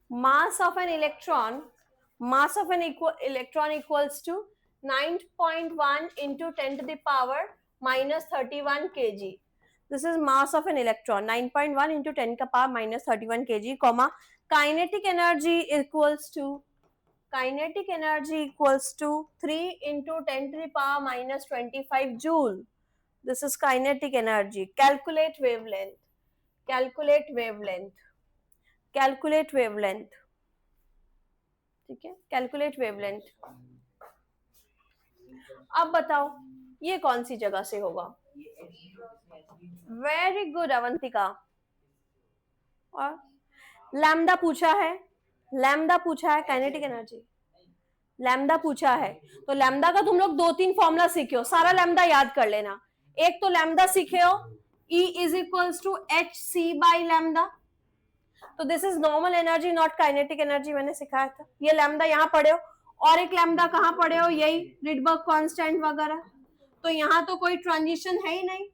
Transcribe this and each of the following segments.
mass of an electron equals to 9.1 into 10 to the power minus 31 kg. This is mass of an electron, 9.1 into 10 ka power minus 31 kg, comma, kinetic energy equals to 3 into 10 to the power minus 25 joule. This is kinetic energy. Calculate wavelength. ठीक है, calculate wavelength. अब बताओ ये कौन सी जगह से होगा? Very good Avantika. और लैम्डा पूछा है काइनेटिक एनर्जी. लैम्डा पूछा है तो लैम्डा का तुम लोग 2-3 फॉर्मूला सीखे हो, सारा लैम्डा याद कर लेना. एक तो लैम्डा सीखे हो, E is equals to h c by lambda. तो this is normal energy not kinetic energy, मैंने सिखाया था. ये लैम्डा यहाँ पढ़े हो, और एक लैम्डा कहाँ पढ़े हो, यही रिडबर्ग कांस्टेंट वगैरह. तो यहाँ तो कोई ट्रांजिशन है ही नहीं,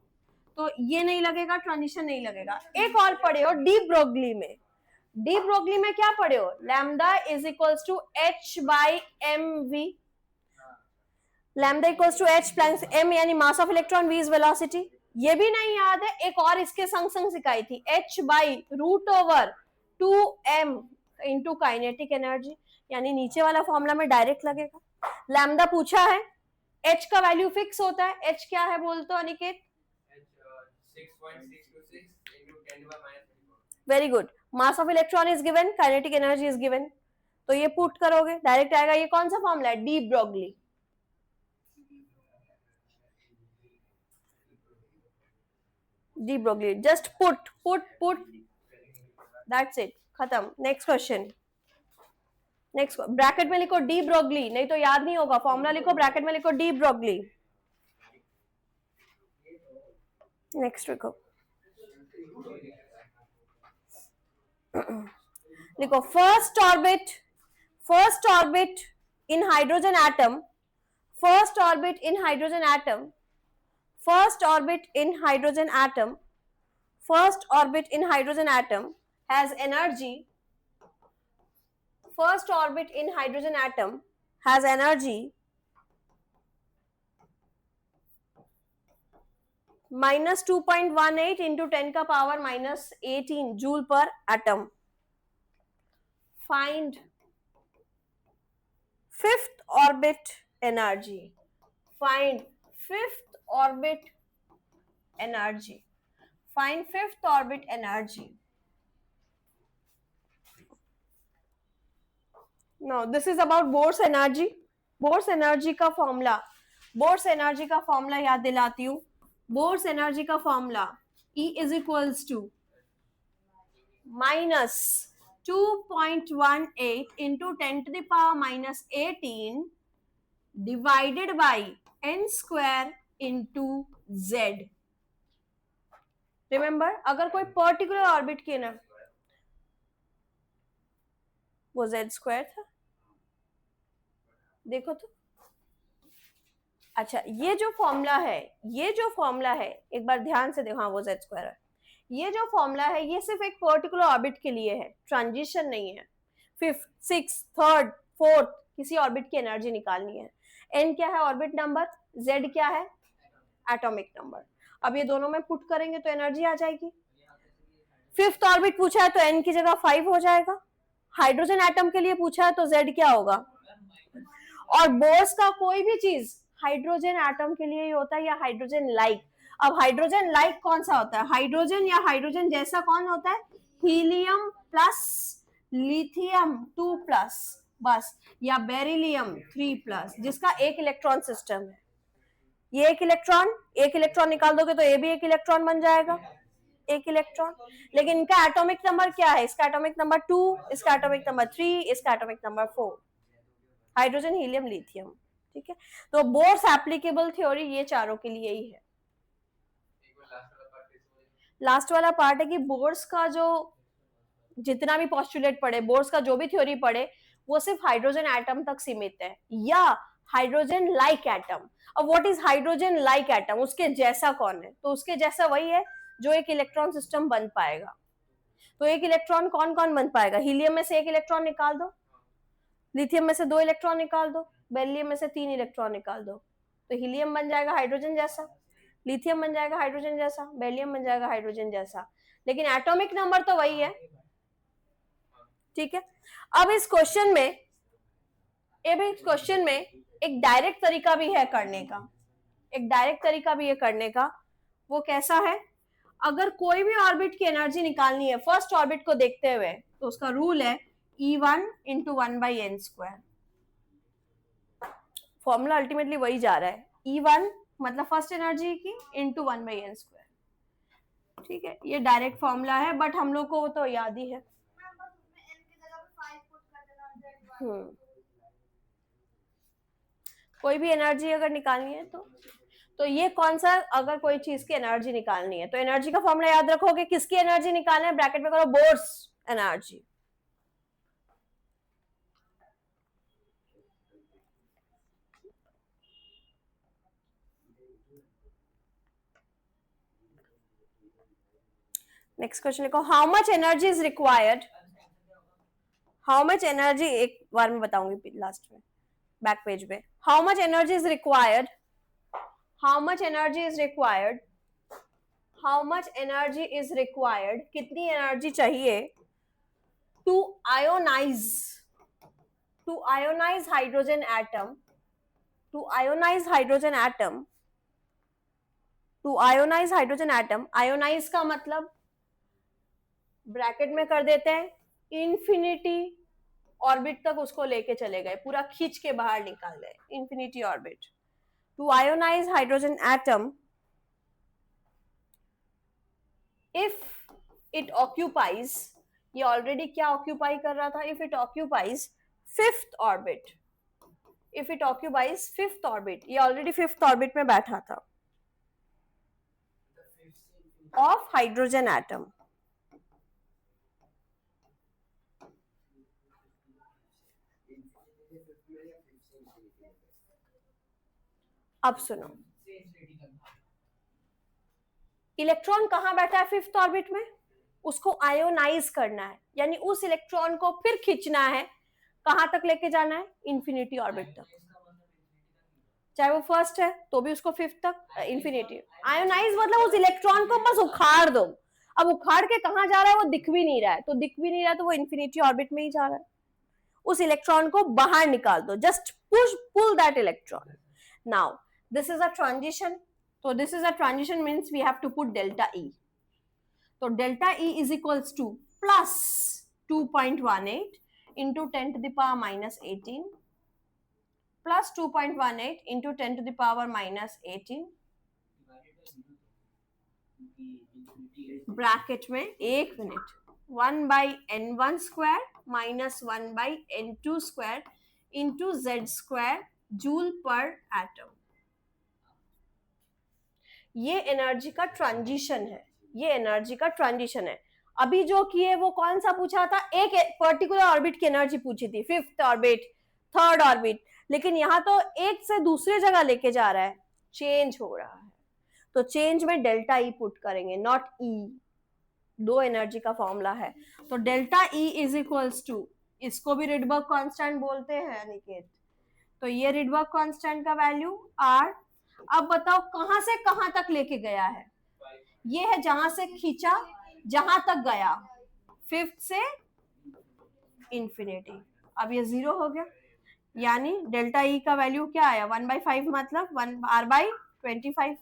तो ये नहीं लगेगा, ट्रांजिशन नहीं लगेगा. एक और पढ़े हो डी ब्रोगली में क्या पढ़े हो, lambda is equals to h by m v. Lambda equals to h plus m यानी mass of electron, v is velocity. ये भी नहीं याद है, एक और इसके संग संग सिखाई थी, H by root over 2m into kinetic energy, यानी नीचे वाला फॉर्मूला में डायरेक्ट लगेगा. लैम्डा पूछा है, h का वैल्यू फिक्स होता है. h क्या है बोल तो Aniket? 6.626 very good. Mass of electron is given, kinetic energy is given, तो ये पुट करोगे डायरेक्ट आएगा. ये कौन सा फॉर्मूला है? De Broglie. Just put that's it, खत्म. Next question. नेक्स्ट ब्रैकेट में लिखो डी ब्रोगली, नहीं तो याद नहीं होगा. फॉर्मूला लिखो, ब्रैकेट में लिखो डी ब्रोगली. नेक्स्ट लिखो, लिखो first orbit in hydrogen atom, first orbit in hydrogen atom has energy. First orbit in hydrogen atom has energy minus 2.18 into 10 का power minus 18 joule per atom. Find fifth orbit energy. Find fifth orbit energy. Now this is about Bohr's energy. Bohr's energy का formula याद दिलाती हूँ. Bohr's energy का formula E is equals to minus 2.18 into 10 to the power minus 18 divided by n square into z. Remember, अगर कोई particular orbit की ना, वो z स्क्वायर था, देखो तो. अच्छा, ये जो फॉर्मूला है एक बार ध्यान से देखो. हाँ, वो z स्क्वायर है. ये जो फॉर्मूला है ये सिर्फ एक पर्टिकुलर ऑर्बिट के लिए है, ट्रांजिशन नहीं है. फिफ्थ, सिक्स, थर्ड, फोर्थ किसी ऑर्बिट की एनर्जी निकालनी है. n क्या है ऑर्बिट नंबर, z क्या है एटॉमिक नंबर. अब ये दोनों में पुट करेंगे तो एनर्जी आ जाएगी. फिफ्थ ऑर्बिट पूछा है तो n की जगह 5 हो जाएगा. हाइड्रोजन एटम के लिए पूछा है तो z क्या होगा. और बोर्स का कोई भी चीज हाइड्रोजन एटम के लिए ही होता है या हाइड्रोजन लाइक. अब हाइड्रोजन लाइक कौन सा होता है, हाइड्रोजन या हाइड्रोजन जैसा कौन होता है, हीलियम प्लस लिथियम 2 प्लस बस, या बेरिलियम 3 प्लस, जिसका एक इलेक्ट्रॉन सिस्टम है. ये एक इलेक्ट्रॉन निकाल दोगे तो ये भी एक इलेक्ट्रॉन बन जाएगा, एक इलेक्ट्रॉन. लेकिन इनका एटॉमिक नंबर क्या है, इसका एटॉमिक नंबर 2, इसका एटॉमिक नंबर 3, इसका atomic number 4. Hydrogen, helium, lithium. ठीक है, तो बोर्स एप्लीकेबल थ्योरी ये चारों के लिए ही है. लास्ट वाला पार्ट है कि बोर्स का जो जितना भी पोस्टुलेट पढ़े, बोर्स का जो भी थ्योरी पढ़े, वो सिर्फ हाइड्रोजन एटम तक सीमित है या हाइड्रोजन लाइक एटम. अब what is hydrogen like atom, उसके जैसा कौन है, तो उसके जैसा वही है जो एक इलेक्ट्रॉन सिस्टम बन पाएगा. तो एक इलेक्ट्रॉन कौन कौन बन पाएगा? हीलियम में से एक इलेक्ट्रॉन निकाल दो, लिथियम में से 2 इलेक्ट्रॉन निकाल दो, बेरिलियम में से 3 इलेक्ट्रॉन निकाल दो, तो हीलियम बन जाएगा हाइड्रोजन जैसा, लिथियम बन जाएगा हाइड्रोजन जैसा, बेरिलियम बन जाएगा हाइड्रोजन जैसा, लेकिन एटॉमिक नंबर तो वही है। ठीक है, अब इस क्वेश्चन में एक डायरेक्ट तरीका भी है करने का, एक डायरेक्ट तरीका भी है करने का। वो कैसा है? अगर कोई भी ऑर्बिट की एनर्जी निकालनी है फर्स्ट ऑर्बिट को देखते हुए, तो उसका रूल है E1 into 1/n²। Formula ultimately वही जा रहा है, E1 मतलब फर्स्ट एनर्जी की इंटू 1/n²। ठीक है, ये डायरेक्ट फॉर्मूला है, बट हम लोग को वो तो याद ही है। कोई भी एनर्जी अगर निकालनी है तो ये कौन सा, अगर कोई चीज की एनर्जी निकालनी है तो एनर्जी का फॉर्मूला याद रखोगे। किसकी एनर्जी निकालना है? ब्रैकेट में करो बोर्स एनर्जी। नेक्स्ट क्वेश्चन लिखो, how much energy is required, how much energy, एक बार में बताऊंगी लास्ट में बैक पेज पे, how much energy is required, how much energy is required, how much energy is required, कितनी एनर्जी चाहिए to ionise hydrogen atom, to ionise hydrogen atom, to ionise hydrogen atom. Ionise का मतलब bracket में कर देते हैं infinity orbit तक उसको लेके चले गए, पूरा खींच के बाहर निकाल गए infinity orbit. To ionise hydrogen atom if it occupies, ये ऑलरेडी क्या ऑक्यूपाई कर रहा था? If it occupies fifth orbit, if it occupies fifth orbit, ये ऑलरेडी फिफ्थ ऑर्बिट में बैठा था ऑफ हाइड्रोजन एटम। अब सुनो, इलेक्ट्रॉन कहां बैठा है? फिफ्थ ऑर्बिट में। उसको आयोनाइज करना है, यानी उस इलेक्ट्रॉन को फिर खींचना है, कहां तक लेके जाना है? इंफिनिटी ऑर्बिट तक। चाहे वो फर्स्ट है तो भी उसको फिफ्थ तक इंफिनिटी। आयोनाइज मतलब उस इलेक्ट्रॉन को बस उखाड़ दो। अब उखाड़ के कहां जा रहा है वो दिख भी नहीं रहा है, तो दिख भी नहीं रहा है तो वो इंफिनिटी ऑर्बिट में ही जा रहा है। उस इलेक्ट्रॉन को बाहर निकाल दो, just pull that electron. Now this is a transition, तो this is a transition means we have to put delta E. तो delta E is equals to plus 2.18 into 10 to the power minus 18 plus 2.18 into 10 to the power minus 18 bracket में, एक minute, 1/n1² minus 1/n2² into z² joule पर atom. ये energy का transition है, ये energy का transition है। अभी जो किए वो कौन सा पूछा था? एक पर्टिकुलर ऑर्बिट की एनर्जी पूछी थी, फिफ्थ ऑर्बिट, थर्ड ऑर्बिट, लेकिन यहां तो एक से दूसरे जगह लेके जा रहा है, चेंज हो रहा है, तो चेंज में डेल्टा ई पुट करेंगे, नॉट ई। दो एनर्जी का फॉर्मूला है, तो delta E is equals to, इसको भी रिडबर्ग कांस्टेंट बोलते हैं निकेत, तो ये रिडबर्ग कांस्टेंट का वैल्यू आर। अब बताओ कहां से कहां तक लेके गया है? ये है जहां से खींचा जहां तक गया, फिफ्थ से इंफिनिटी। अब ये 0 हो गया, यानी डेल्टा ई का वैल्यू क्या आया? 1/5 मतलब 1r/25।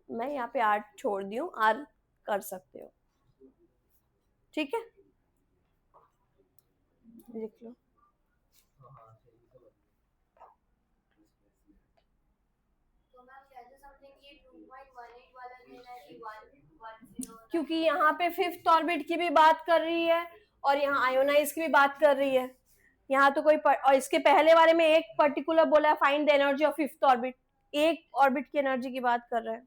मैं यहाँ पे आर छोड़ दी हूँ, आर कर सकते हो, ठीक है, लिख लो। क्योंकि यहाँ पे फिफ्थ ऑर्बिट की भी बात कर रही है और यहाँ आयोनाइज की भी बात कर रही है। यहाँ तो कोई और इसके पहले वाले में एक पर्टिकुलर बोला है find the energy of fifth orbit, एक ऑर्बिट की एनर्जी की बात कर रहा है।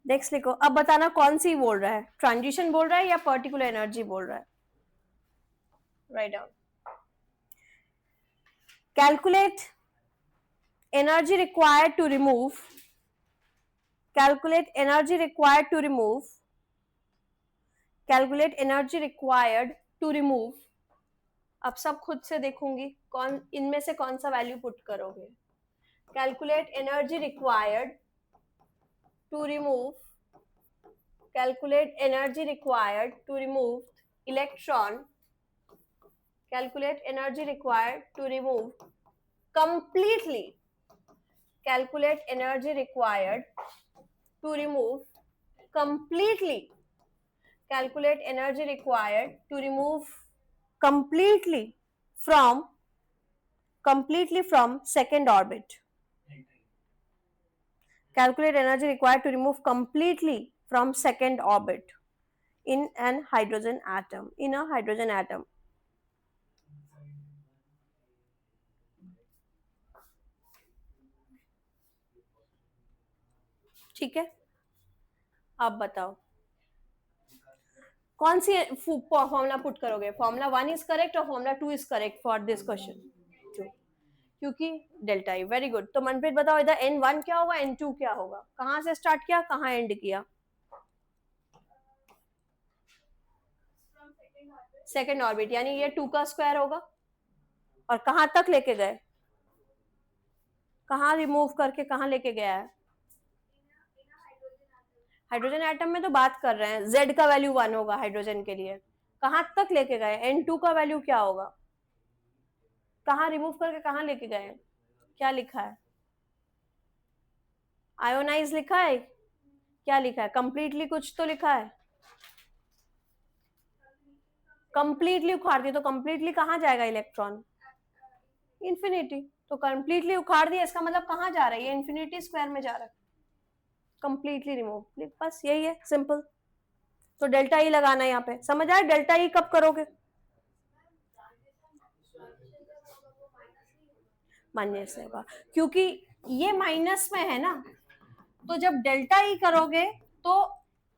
नेक्स्ट लिखो, अब बताना कौन सी बोल रहा है, ट्रांजिशन बोल रहा है या पर्टिकुलर एनर्जी बोल रहा है? Write down. Calculate energy required to remove. Calculate energy required to remove. Calculate energy required to remove. अब सब खुद से देखूंगी कौन इनमें से कौन सा वैल्यू पुट करोगे. Calculate energy required to remove. Calculate energy required to remove electron. Calculate energy required to remove completely. Calculate energy required to remove completely. Calculate energy required to remove completely from second orbit. Calculate energy required to remove completely from second orbit in a hydrogen atom. ठीक है, अब बताओ कौन सी formula put करोगे. Formula 1 is correct और formula 2 is correct for this question, क्योंकि delta E. Very good. तो मनप्रीत बताओ इधर n1 क्या होगा, n2 क्या होगा, कहां से स्टार्ट किया कहां एंड किया. सेकेंड ऑर्बिट, यानी ये 2 का स्क्वायर होगा. और कहां तक लेके गए, कहां रिमूव करके कहां लेके गया है. हाइड्रोजन एटम में तो बात कर रहे हैं. z का वैल्यू 1 होगा हाइड्रोजन के लिए. कहां तक लेके गए, n2 का वैल्यू क्या होगा, कहां रिमूव करके कहां लेके गए. क्या लिखा है, आयोनाइज लिखा है, क्या लिखा है, कंप्लीटली कुछ तो लिखा है. कंप्लीटली उखाड़ दिया तो कंप्लीटली कहां जाएगा इलेक्ट्रॉन, इंफिनिटी. तो कंप्लीटली उखाड़ दिया इसका मतलब कहां जा रहा है, ये इंफिनिटी स्क्वायर में जा रहा है. कंप्लीटली रिमूव, बस यही है, सिंपल. तो डेल्टा ई लगाना है यहाँ पे. समझ आया डेल्टा ई कब करोगे, माइनस होगा क्योंकि ये माइनस में है ना. तो जब डेल्टा ई करोगे तो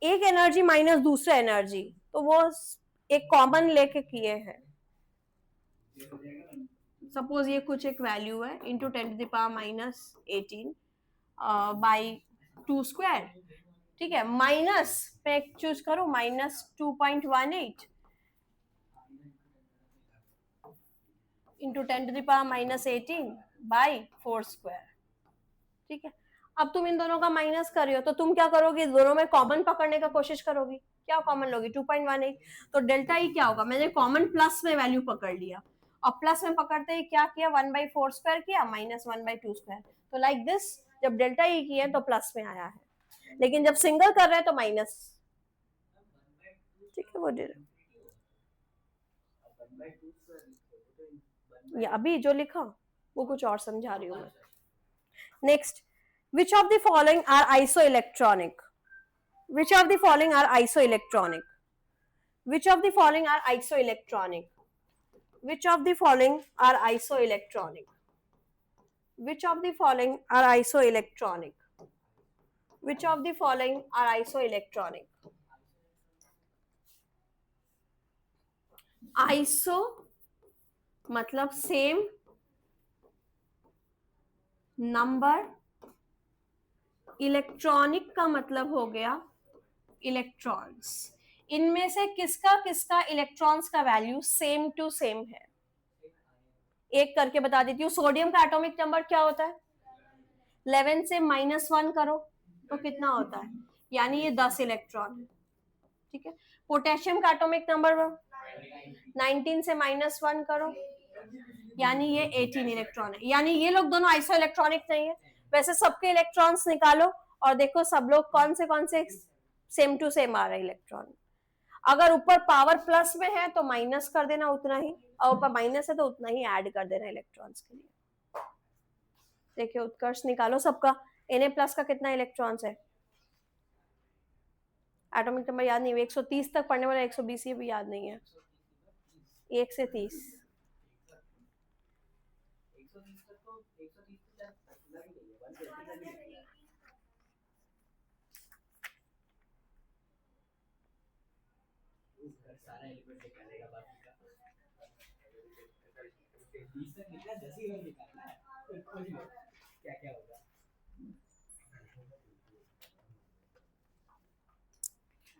एक एनर्जी माइनस दूसरा एनर्जी, तो वो एक कॉमन लेके किए हैं. सपोज ये कुछ एक वैल्यू है इंटू 10⁻⁻18 बाई 2 स्क्वायर. ठीक है, माइनस पे चूज करो -2.18 इंटू 10⁻⁻18 बाई 4 स्क्वायर. ठीक है, अब तुम इन दोनों का माइनस कर रहे हो तो तुम क्या करोगे, दोनों में कॉमन पकड़ने का कोशिश करोगी. क्या कॉमन लोगी, 2.18. तो डेल्टा ई क्या होगा, मैंने कॉमन प्लस में वैल्यू पकड़ लिया और प्लस में पकड़ते ही क्या किया, 1/4 स्क्वायर किया माइनस 1/2 स्क्वायर. तो लाइक दिस, जब डेल्टा ई किया तो प्लस में आया है, लेकिन जब सिंगल कर रहे हैं तो माइनस. ठीक है, वो दे या अभी जो लिखा वो कुछ और समझा रही हूँ मैं. Next, which of the following are isoelectronic, which of the following are isoelectronic, which of the following are isoelectronic, which of the following are isoelectronic, which of the following are isoelectronic, which of the following are isoelectronic. iso मतलब same, number, electronic का मतलब हो गया electrons. इनमें से किसका किसका electrons का वैल्यू सेम टू सेम है, एक करके बता देती हूँ. सोडियम का एटॉमिक नंबर क्या होता है, 11 से -1 करो तो कितना होता है, यानी ये 10 इलेक्ट्रॉन है. ठीक है, पोटेशियम का एटॉमिक नंबर 19 से -1 करो, यानी ये 18 इलेक्ट्रॉन है. यानी ये लोग दोनों आइसो इलेक्ट्रॉनिक नहीं है. वैसे सबके इलेक्ट्रॉन्स निकालो और देखो सब लोग कौन से सेम टू सेम आ रहे इलेक्ट्रॉन. अगर ऊपर पावर प्लस में है तो माइनस कर देना उतना ही, और ऊपर माइनस है तो उतना ही ऐड कर देना इलेक्ट्रॉन्स के लिए. देखिए उत्कर्ष निकालो सबका, Na+ का कितना इलेक्ट्रॉन्स है, एटॉमिक नंबर याद नहीं है, 130 तक पढ़ने वाला, 120 ये भी याद नहीं है, 1 से 30.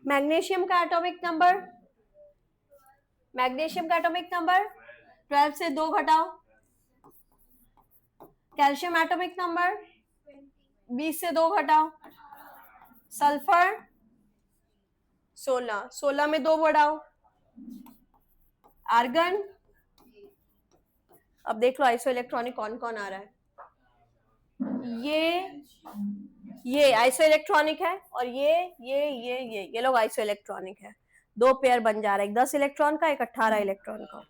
मैग्नीशियम का एटॉमिक नंबर, मैग्नीशियम का एटॉमिक नंबर 12 से 2 घटाओ। कैल्शियम एटॉमिक नंबर 20 से 2 घटाओ। सल्फर 16, 16 में 2 बढ़ाओ। आर्गन, अब देख लो आइसो इलेक्ट्रॉनिक कौन कौन आ रहा है। ये आइसो इलेक्ट्रॉनिक है, और ये लोग आइसो इलेक्ट्रॉनिक है। 2 पेयर बन जा रहा है, एक 10 इलेक्ट्रॉन का, एक 18 इलेक्ट्रॉन का।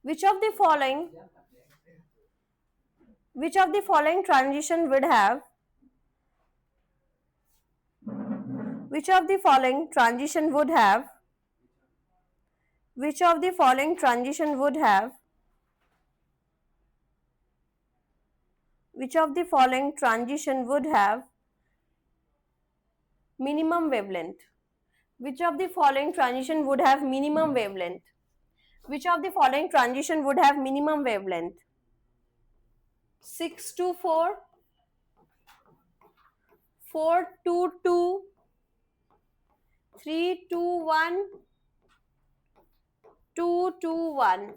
Which of the following transition would have which of the following transition would have minimum wavelength? Which of the following transition would have minimum wavelength? Which of the following transition would have minimum wavelength? 6 to 4, 4 to 2, 3 to 1, 2 to 1.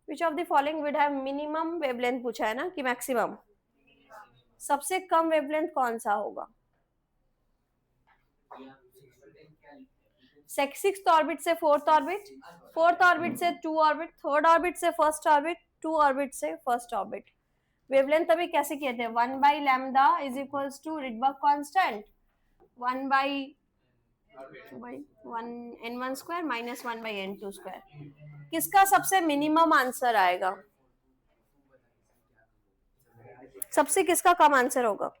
Which of the following would have minimum wavelength पूछा है ना कि maximum? सबसे कम wavelength कौन सा होगा? Sixth orbit से fourth orbit, fourth orbit से टू ऑर्बिट, थर्ड ऑर्बिट से फर्स्ट ऑर्बिट, टू ऑर्बिट से फर्स्ट ऑर्बिट। वेवलेंथ अभी कैसे किए थे? 1 by lambda is equals to Rydberg constant 1 by n1 square minus 1 by n2 square। किसका सबसे मिनिमम आंसर आएगा? सबसे किसका कम आंसर होगा?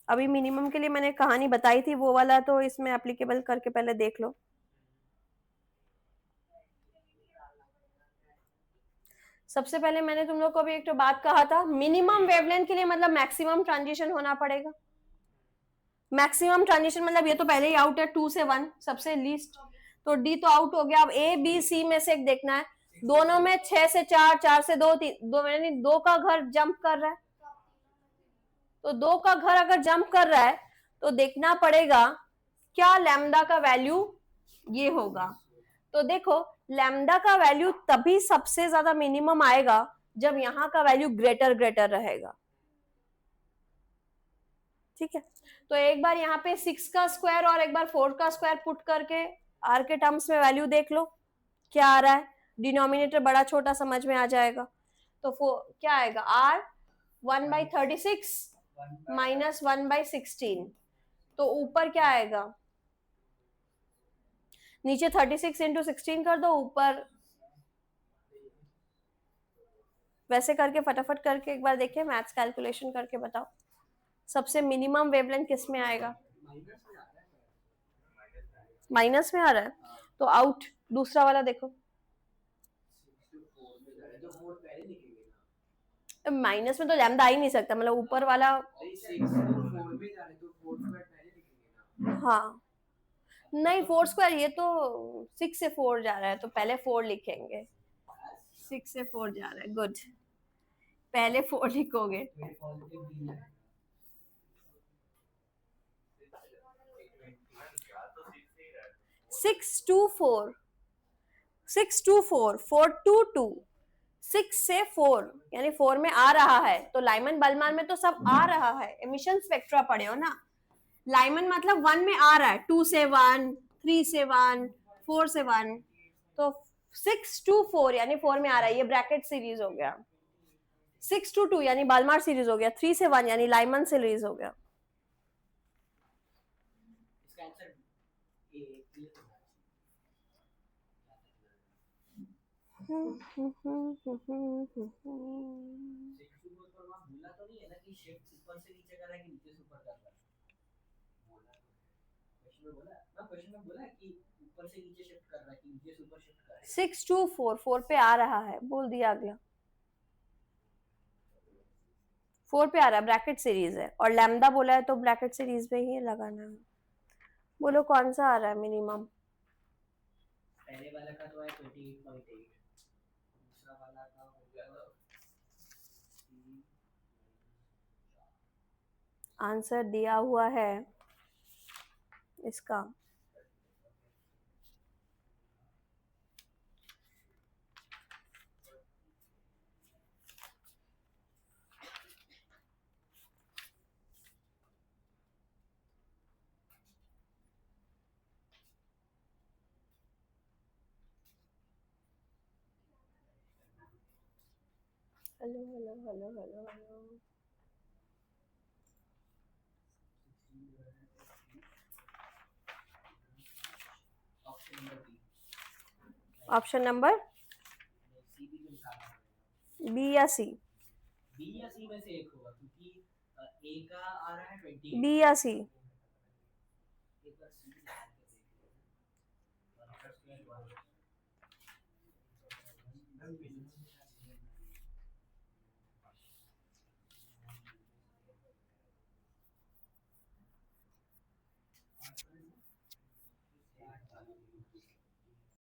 अभी मिनिमम के लिए मैंने कहानी बताई थी, वो वाला तो इसमें एप्लीकेबल करके पहले देख लो। सबसे पहले मैंने तुम लोग को भी एक तो बात कहा था, मिनिमम वेवलेंथ के लिए मतलब मैक्सिमम ट्रांजिशन होना पड़ेगा। मैक्सिमम ट्रांजिशन मतलब ये तो पहले ही आउट है, 2 से 1 सबसे लीस्ट, तो डी तो आउट हो गया। अब ए बी सी में से एक देखना है, दोनों में 6 से 4, 4 से 2, 2 यानी 2 का घर जंप कर रहा है, तो 2 का घर अगर जंप कर रहा है तो देखना पड़ेगा क्या लैम्डा का वैल्यू ये होगा। तो देखो लैम्डा का वैल्यू तभी सबसे ज्यादा मिनिमम आएगा जब यहां का वैल्यू ग्रेटर ग्रेटर रहेगा। ठीक है, तो एक बार यहाँ पे 6 का स्क्वायर और एक बार 4 का स्क्वायर पुट करके आर के टर्म्स में वैल्यू देख लो क्या आ रहा है। डिनोमिनेटर बड़ा छोटा समझ में आ जाएगा, तो क्या आएगा? आर 1 by 36 माइनस 1 by 16, तो ऊपर क्या आएगा? नीचे 36 इंटू 16 कर दो, ऊपर वैसे करके फटाफट करके एक बार देखिए, मैथ्स कैलकुलेशन करके बताओ सबसे मिनिमम वेवलेंथ किस में आएगा? माइनस में आ रहा है, तो आउट। दूसरा वाला देखो, माइनस में तो लैम्डा आ ही नहीं सकता, मतलब ऊपर वाला। हाँ नहीं, 4 स्क्वायर, ये तो 6 से 4 जा रहा है, तो पहले 4 लिखेंगे। 6 से 4 जा रहा है, गुड, पहले 4 लिखोगे। 6 to 4, 6 to 4, 4 to 2, 6 से 4 यानी 4 में आ रहा है, तो लाइमन बलमान में तो सब आ रहा है। एमिशन स्पेक्ट्रा पढ़े हो ना, लाइमन मतलब 1 में आ रहा है, 2 से 1, 3 से 1, 4 से 1, तो 6 to 4 यानी 4 में आ रहा है, ये ब्रैकेट सीरीज हो गया। 6 to 2 यानी बालमार सीरीज हो गया, 3 से 1 यानी लाइमन सीरीज हो गया। बोला तो नहीं है ना कि शिफ्ट ऊपर से नीचे कर रहा है कि नीचे से ऊपर कर रहा है। बोला तो क्वेश्चन में बोला ना, क्वेश्चन में बोला कि ऊपर से नीचे शिफ्ट कर रहा है कि नीचे से ऊपर शिफ्ट कर रहा है। 6 2 4 4 पे आ रहा है, बोल दिया अगला। 4 पे आ रहा है, ब्रैकेट सीरीज है और लैम्डा बोला है तो ब्रैकेट सीरीज में ही लगाना है। बोलो कौन सा आ रहा है मिनिमम? पहले वाला का तो है 28.8, दूसरा वाला का हो गया आंसर दिया हुआ है इसका। Hello hello hello hello hello. Option number B. Option number C भी तो निकालना पड़ेगा। बी या सी? बी या सी में से एक होगा क्योंकि ए का आ रहा है 20। बी या सी?